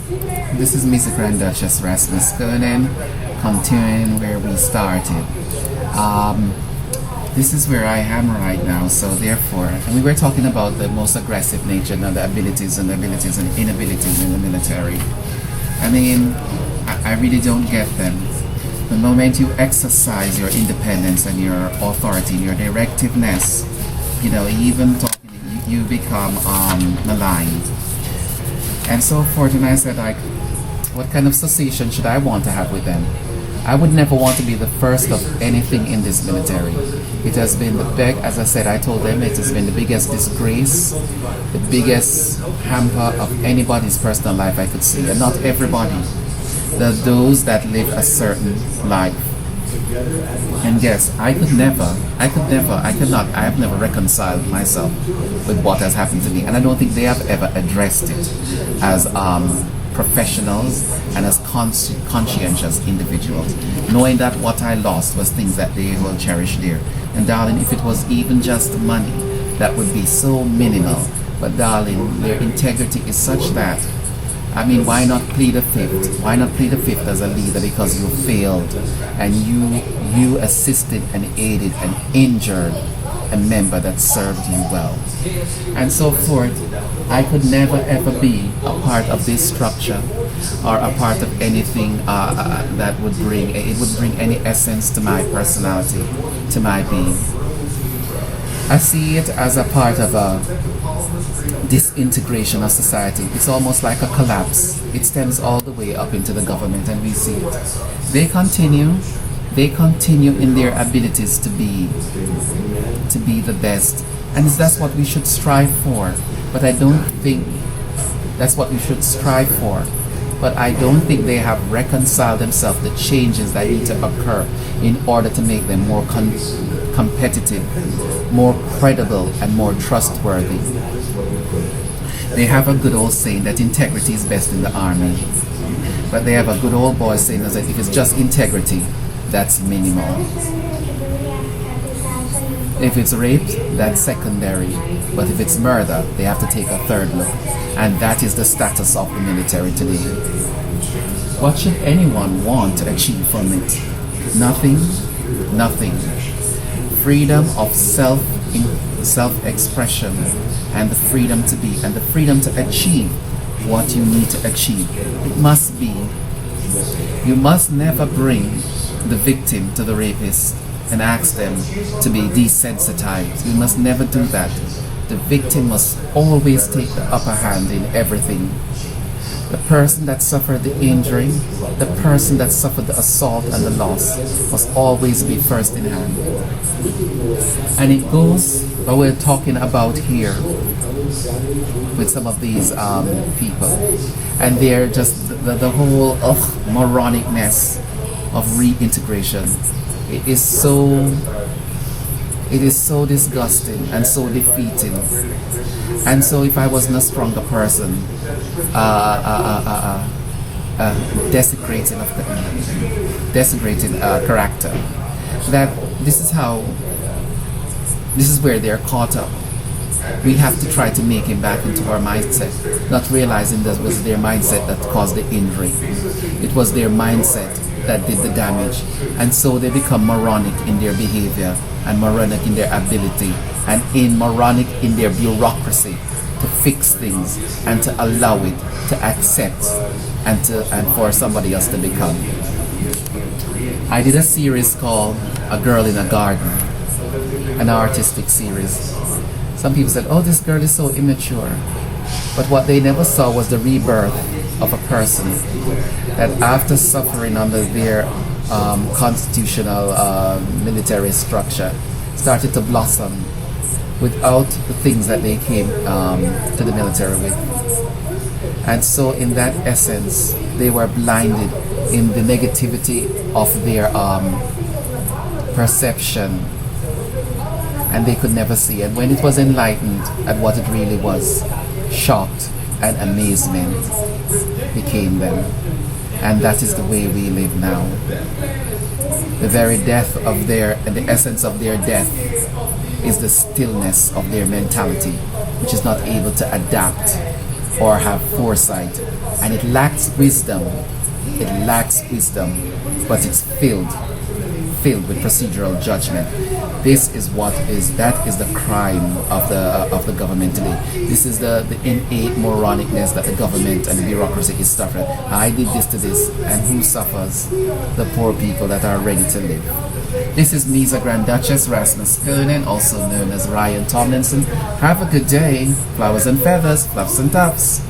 This is Miss Grand Duchess Rasmus Kernan, continuing where we started. This is where I am right now, so therefore, and we were talking about the most aggressive nature and the abilities and inabilities in the military. I mean, I really don't get them. The moment you exercise your independence and your authority, your directiveness, you know, even talking, you become maligned and so forth. And I said, like, what kind of association should I want to have with them? I would never want to be the first of anything in this military. It has been as I said, I told them, it has been the biggest disgrace, the biggest hamper of anybody's personal life I could see. And not everybody. There are those that live a certain life. And yes, I have never reconciled myself with what has happened to me. And I don't think they have ever addressed it as professionals and as conscientious individuals, knowing that what I lost was things that they will cherish dear. And darling, if it was even just money, that would be so minimal. But darling, their integrity is such that, I mean, why not plead a fifth? Why not plead a fifth as a leader? Because you failed and you assisted and aided and injured a member that served you well, and so forth. I could never ever be a part of this structure or a part of anything that would bring any essence to my personality, to my being. I see it as a part of a disintegration of society. It's almost like a collapse. It stems all the way up into the government, and we see it. They continue in their abilities to be the best, and that's what we should strive for. But I don't think that's what we should strive for. But I don't think they have reconciled themselves the changes that need to occur in order to make them more competitive, more credible, and more trustworthy. They have a good old saying that integrity is best in the army, but they have a good old boy saying that if it's just integrity, that's minimal. If it's rape, that's secondary, but if it's murder, they have to take a third look, and that is the status of the military today. What should anyone want to achieve from it? Nothing. Freedom of self-expression, and the freedom to be, and the freedom to achieve what you need to achieve. It must be. You must never bring the victim to the rapist and ask them to be desensitized. You must never do that. The victim must always take the upper hand in everything. The person that suffered the injury, the person that suffered the assault and the loss, must always be first in hand. And it goes what we're talking about here with some of these people, and they're just the whole moronicness of reintegration. It is so disgusting and so defeating. And so if I wasn't a stronger person, desecrating character, that this is where they're caught up. We have to try to make him back into our mindset, not realizing that it was their mindset that caused the injury. It was their mindset that did the damage, and so they become moronic in their behavior, and moronic in their ability, and moronic in their bureaucracy to fix things and to allow it to accept and for somebody else to become. I did a series called A Girl in a Garden, an artistic series. Some people said, oh, this girl is so immature. But what they never saw was the rebirth of a person that after suffering under their constitutional military structure started to blossom without the things that they came to the military with. And so in that essence, they were blinded in the negativity of their perception, and they could never see. And when it was enlightened at what it really was, shocked and amazement became them. And that is the way we live now. The very death of the essence of their death is the stillness of their mentality, which is not able to adapt or have foresight, and it lacks wisdom. It lacks wisdom, but it's filled with procedural judgment. That is the crime of the government today. This is the innate moronicness that the government and the bureaucracy is suffering. I did this to this, and who suffers? The poor people that are ready to live. This is Meza Grand Duchess Rasmus Kernan, also known as Ryan Tomlinson. Have a good day. Flowers and feathers, fluffs and tufts.